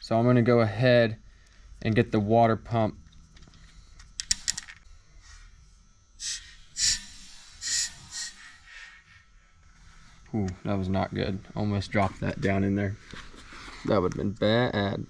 So I'm gonna go ahead and get the water pump. Ooh, that was not good. Almost dropped that down in there. That would have been bad.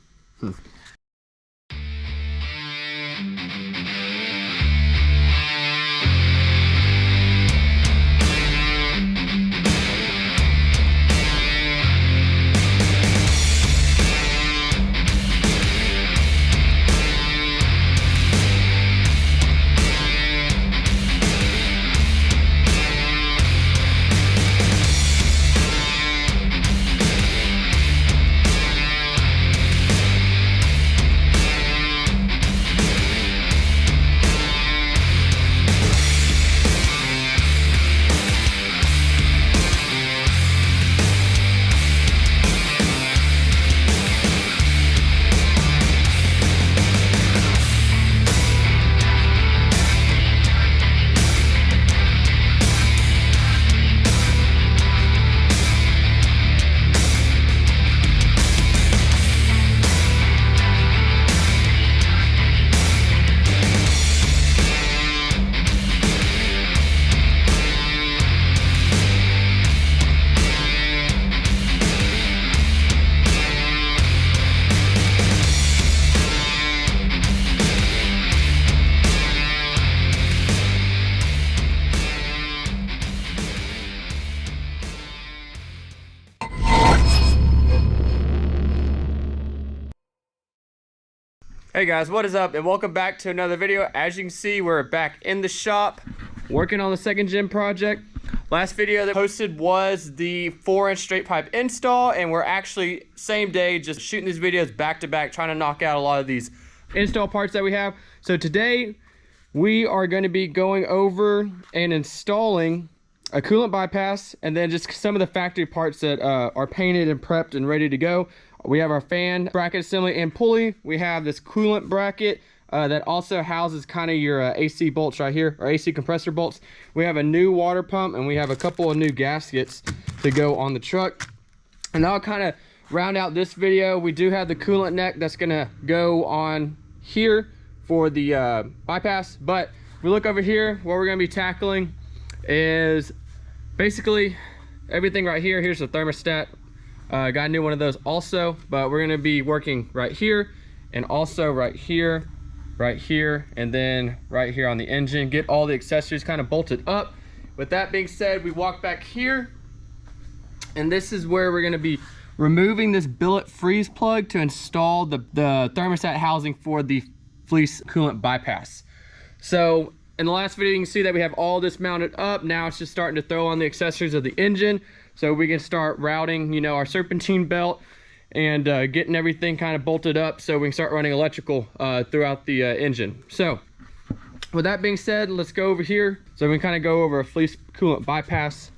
Hey guys, what is up, and welcome back to another video. As you can see, we're back in the shop working on the second gen project. Last video that I posted was the 4-inch straight pipe install, and we're actually same day just shooting these videos back to back, trying to knock out a lot of these install parts that we have. So today we are going to be going over and installing a coolant bypass, and then just some of the factory parts that are painted and prepped and ready to go. We have our fan bracket assembly and pulley. We have this coolant bracket that also houses kind of your AC bolts right here, or AC compressor bolts. We have a new water pump, and we have a couple of new gaskets to go on the truck. And that'll kind of round out this video. We do have the coolant neck that's gonna go on here for the bypass. But if we look over here, what we're gonna be tackling is basically everything right here. Here's the thermostat. Got a new one of those also, but we're gonna be working right here, and also right here, and then right here on the engine. Get all the accessories kind of bolted up. With that being said, we walk back here, and this is where we're gonna be removing this billet freeze plug to install the thermostat housing for the FLEECE coolant bypass. So in the last video, you can see that we have all this mounted up. Now it's just starting to throw on the accessories of the engine, so we can start routing, you know, our serpentine belt and getting everything kind of bolted up so we can start running electrical throughout the engine. So with that being said, let's go over here so we can kind of go over a FLEECE coolant bypass.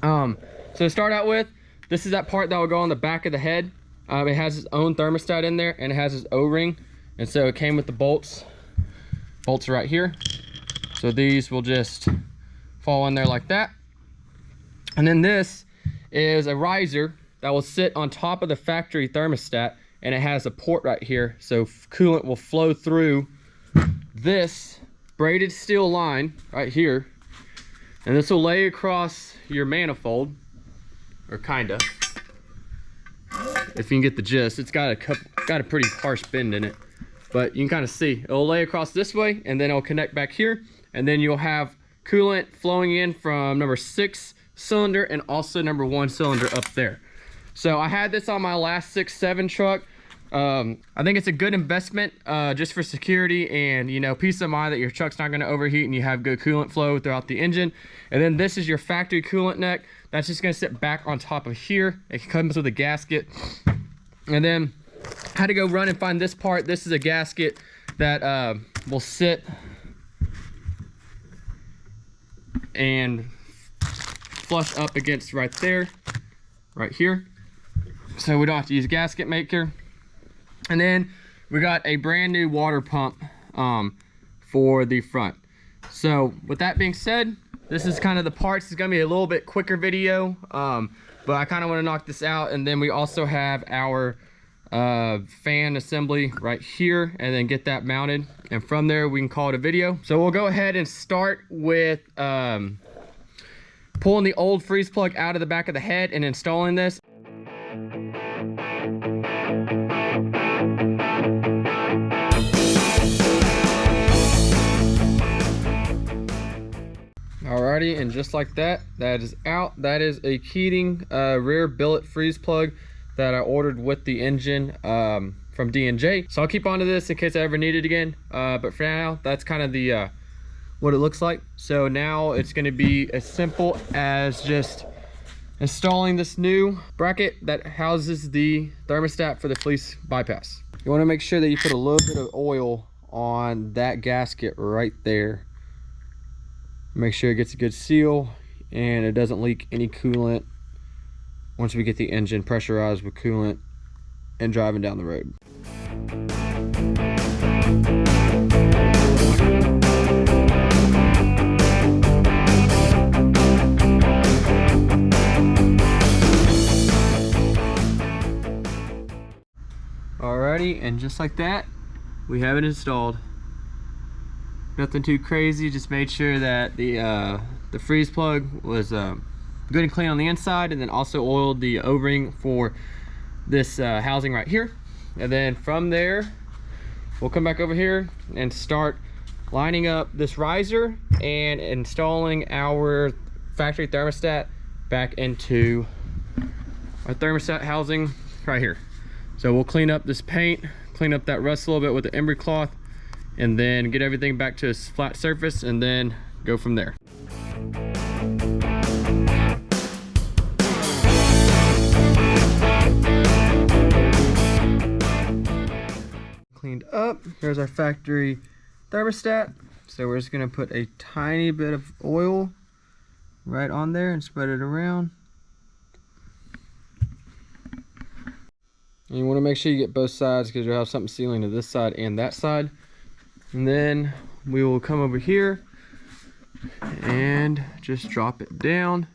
So to start out with, this is that part that will go on the back of the head. It has its own thermostat in there, and it has its O-ring, and so it came with the bolts right here. So these will just fall in there like that. And then this is a riser that will sit on top of the factory thermostat, and it has a port right here, so coolant will flow through this braided steel line right here, and this will lay across your manifold, or kinda, if you can get the gist. It's got a pretty harsh bend in it, but you can kind of see it'll lay across this way, and then it'll connect back here, and then you'll have coolant flowing in from number 6 cylinder and also number 1 cylinder up there. So I had this on my last 6.7 truck. I think it's a good investment just for security and, you know, peace of mind that your truck's not going to overheat and you have good coolant flow throughout the engine. And then this is your factory coolant neck that's just going to sit back on top of here. It comes with a gasket. And then I had to go run and find this part. This is a gasket that will sit and flush up against right there, right here, so we don't have to use a gasket maker. And then we got a brand new water pump for the front. So with that being said, this is kind of the parts. It's gonna be a little bit quicker video, but I kind of want to knock this out. And then we also have our fan assembly right here, and then get that mounted, and from there we can call it a video. So we'll go ahead and start with pulling the old freeze plug out of the back of the head and installing this. Alrighty, and just like that, that is out. That is a Keating rear billet freeze plug that I ordered with the engine from D&J. So I'll keep on to this in case I ever need it again. But for now, that's kind of the what it looks like. So now it's going to be as simple as just installing this new bracket that houses the thermostat for the FLEECE bypass. You want to make sure that you put a little bit of oil on that gasket right there. Make sure it gets a good seal and it doesn't leak any coolant once we get the engine pressurized with coolant and driving down the road. Alrighty, and just like that, we have it installed. Nothing too crazy, just made sure that the freeze plug was good and clean on the inside, and then also oiled the O-ring for this housing right here. And then from there, we'll come back over here and start lining up this riser and installing our factory thermostat back into our thermostat housing right here. So we'll clean up this paint, clean up that rust a little bit with the emery cloth, and then get everything back to a flat surface, and then go from there. Cleaned up, here's our factory thermostat. So we're just gonna put a tiny bit of oil right on there and spread it around. And you wanna make sure you get both sides, because you'll have something sealing to this side and that side. And then we will come over here and just drop it down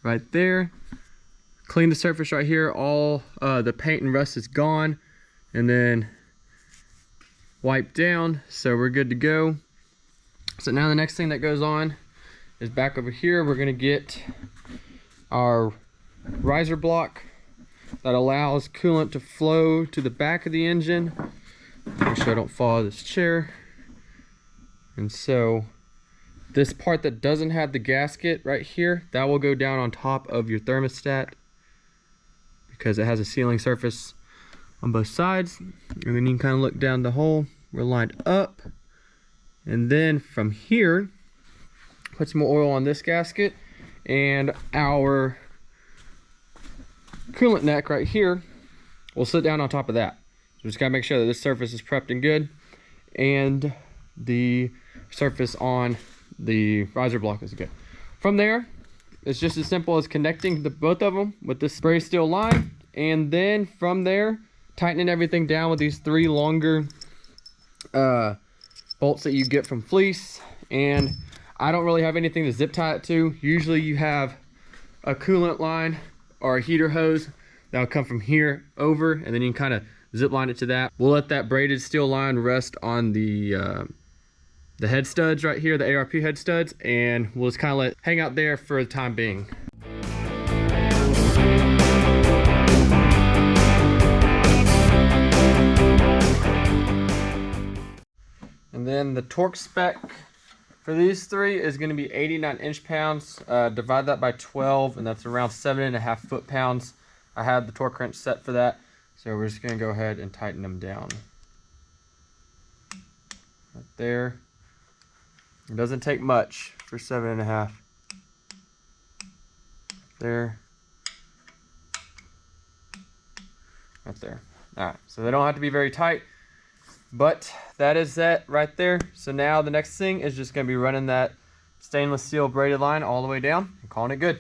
right there. Clean the surface right here. All the paint and rust is gone. And then wipe down, so we're good to go. So now the next thing that goes on is back over here. We're gonna get our riser block that allows coolant to flow to the back of the engine. Make sure I don't fall out of this chair. And so this part that doesn't have the gasket right here, that will go down on top of your thermostat because it has a sealing surface on both sides. And then you can kind of look down the hole. We're lined up. And then from here, put some more oil on this gasket, and our coolant neck right here will sit down on top of that. So just gotta make sure that this surface is prepped and good, and the surface on the riser block is good. From there, it's just as simple as connecting both of them with this spray steel line, and then from there, tightening everything down with these 3 longer bolts that you get from FLEECE. And I don't really have anything to zip tie it to. Usually you have a coolant line or a heater hose that will come from here over, and then you can kind of zip line it to that. We'll let that braided steel line rest on the head studs right here, the ARP head studs, and we'll just kind of let it hang out there for the time being. And then the torque spec for these 3 is going to be 89 inch-pounds. Divide that by 12, and that's around 7.5 foot-pounds. I have the torque wrench set for that, so we're just going to go ahead and tighten them down. Right there. It doesn't take much for 7.5. There. Right there. Alright, so they don't have to be very tight, but that is that right there. So now the next thing is just going to be running that stainless steel braided line all the way down and calling it good.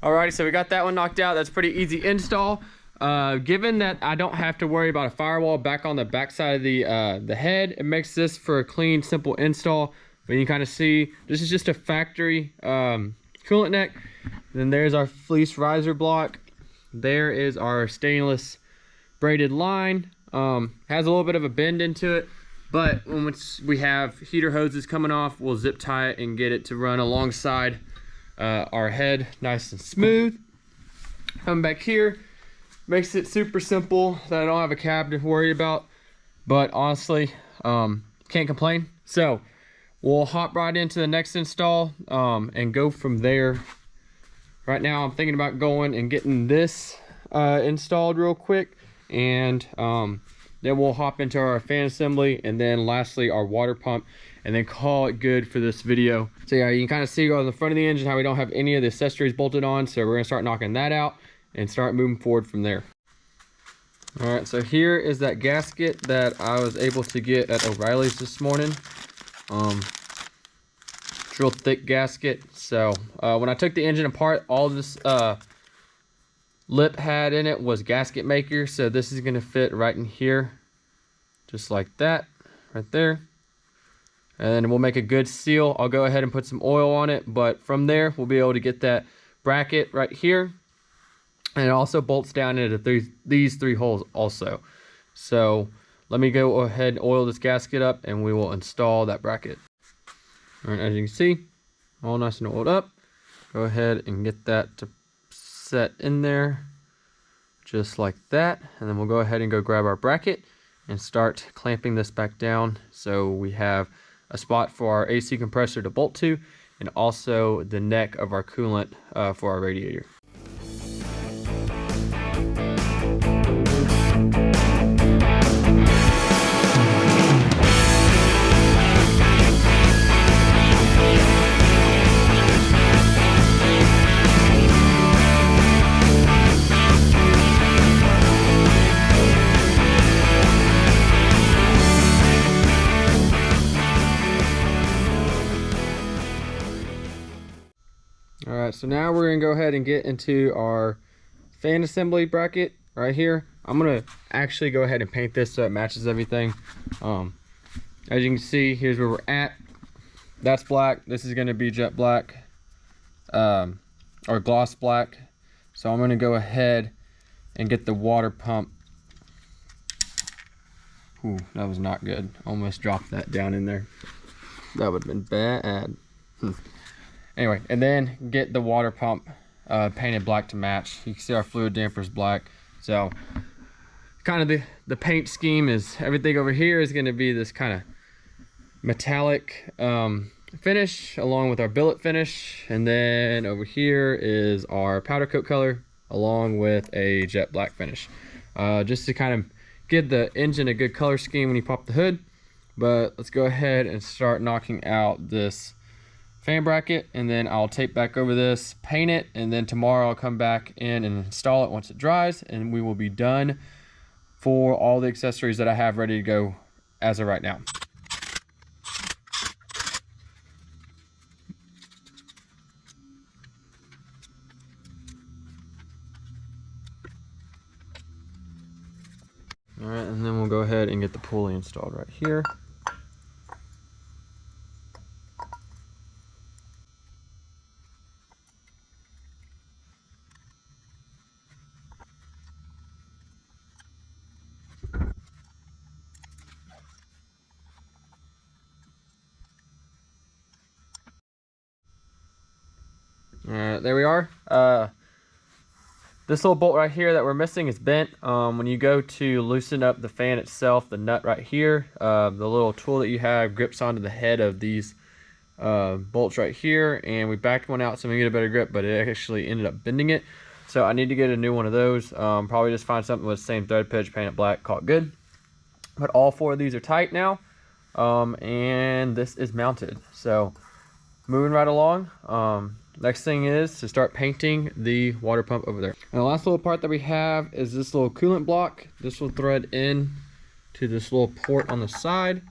Alrighty, so we got that one knocked out. That's pretty easy install. Given that I don't have to worry about a firewall back on the back side of the head, it makes this for a clean, simple install. But you can kind of see this is just a factory coolant neck. Then there's our fleece riser block. There is our stainless braided line. Has a little bit of a bend into it, but once we have heater hoses coming off, we'll zip tie it and get it to run alongside our head, nice and smooth. Coming back here, makes it super simple that I don't have a cab to worry about, but honestly, can't complain. So we'll hop right into the next install and go from there. Right now I'm thinking about going and getting this installed real quick, and then we'll hop into our fan assembly, and then lastly our water pump, and then call it good for this video. So yeah, you can kind of see on the front of the engine how we don't have any of the accessories bolted on, so we're gonna start knocking that out and start moving forward from there. All right, so here is that gasket that I was able to get at O'Reilly's this morning. Real thick gasket. So when I took the engine apart, all this lip had in it was gasket maker, so this is going to fit right in here, just like that, right there. And then we'll make a good seal. I'll go ahead and put some oil on it, but from there we'll be able to get that bracket right here, and it also bolts down into these three holes also. So let me go ahead and oil this gasket up, and we will install that bracket. All right, as you can see, all nice and oiled up. Go ahead and get that to set in there just like that, and then we'll go ahead and go grab our bracket and start clamping this back down, so we have a spot for our AC compressor to bolt to, and also the neck of our coolant for our radiator. Alright, so now we're going to go ahead and get into our fan assembly bracket right here. I'm going to actually go ahead and paint this so it matches everything. As you can see, here's where we're at. That's black. This is going to be jet black, or gloss black. So I'm going to go ahead and get the water pump. Ooh, that was not good. Almost dropped that down in there. That would have been bad. Anyway, and then get the water pump painted black to match. You can see our fluid damper is black. So kind of the paint scheme is, everything over here is going to be this kind of metallic finish along with our billet finish. And then over here is our powder coat color along with a jet black finish. Just to kind of give the engine a good color scheme when you pop the hood. But let's go ahead and start knocking out this fan bracket, and then I'll tape back over this, paint it, and then tomorrow I'll come back in and install it once it dries, and we will be done for all the accessories that I have ready to go as of right now. All right, and then we'll go ahead and get the pulley installed right here. There we are. This little bolt right here that we're missing is bent. When you go to loosen up the fan itself, the nut right here, the little tool that you have grips onto the head of these bolts right here, and we backed one out so we can get a better grip, but it actually ended up bending it. So I need to get a new one of those. Probably just find something with the same thread pitch, paint it black, call it good. But all four of these are tight now, and this is mounted. So moving right along. Next thing is to start painting the water pump over there. And the last little part that we have is this little coolant block. This will thread in to this little port on the side,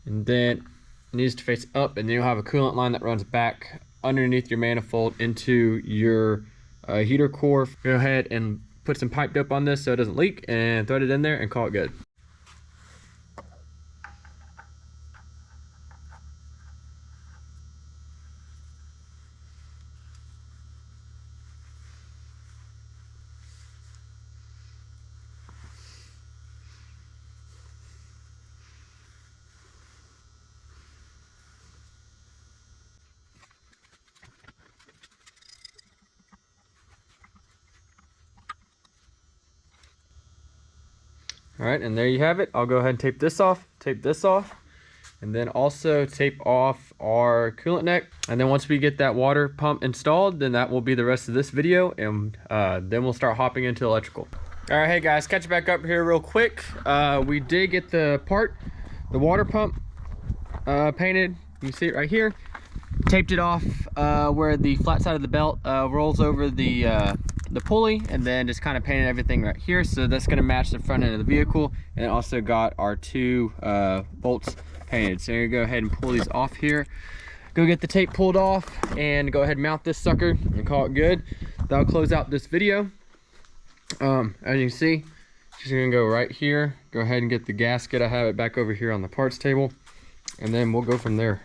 and then it needs to face up, and then you'll have a coolant line that runs back underneath your manifold into your heater core. Go ahead and put some pipe dope on this so it doesn't leak, and thread it in there and call it good. All right, and there you have it. I'll go ahead and tape this off, and then also tape off our coolant neck. And then once we get that water pump installed, then that will be the rest of this video, and then we'll start hopping into electrical. All right, hey guys, catch back up here real quick. We did get the water pump painted. You can see it right here. Taped it off where the flat side of the belt rolls over the pulley, and then just kind of painted everything right here, so that's going to match the front end of the vehicle. And then also got our 2 bolts painted. So you're gonna go ahead and pull these off here, go get the tape pulled off, and go ahead and mount this sucker and call it good. That'll close out this video. As you can see, just gonna go right here, go ahead and get the gasket. I have it back over here on the parts table, and then we'll go from there.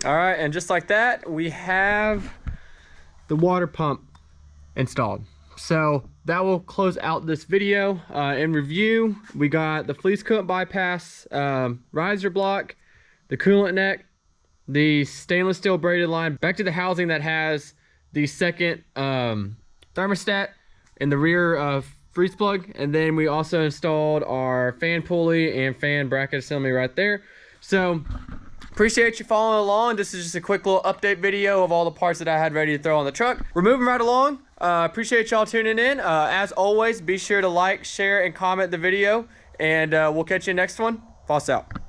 All right, and just like that, we have the water pump installed. So that will close out this video. In review, we got the FLEECE coolant bypass riser block, the coolant neck, the stainless steel braided line back to the housing that has the second thermostat in the rear freeze plug, and then we also installed our fan pulley and fan bracket assembly right there. So appreciate you following along. This is just a quick little update video of all the parts that I had ready to throw on the truck. We're moving right along. Appreciate y'all tuning in. As always, be sure to like, share, and comment the video, and we'll catch you next one. FLEECE out.